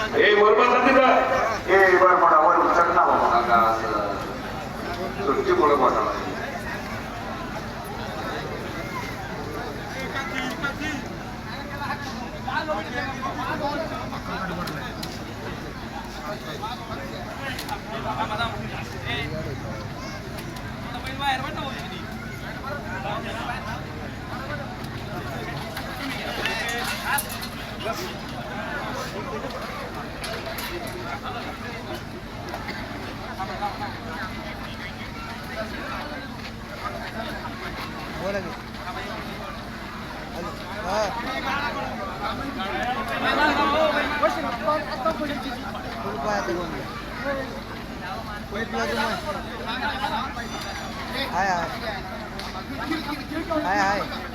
ए बरोबर नाही का ए बर मोठा वर उचल ना बाबा सुट्टी बोल मोठा बोला की हाय हाय हाय हाय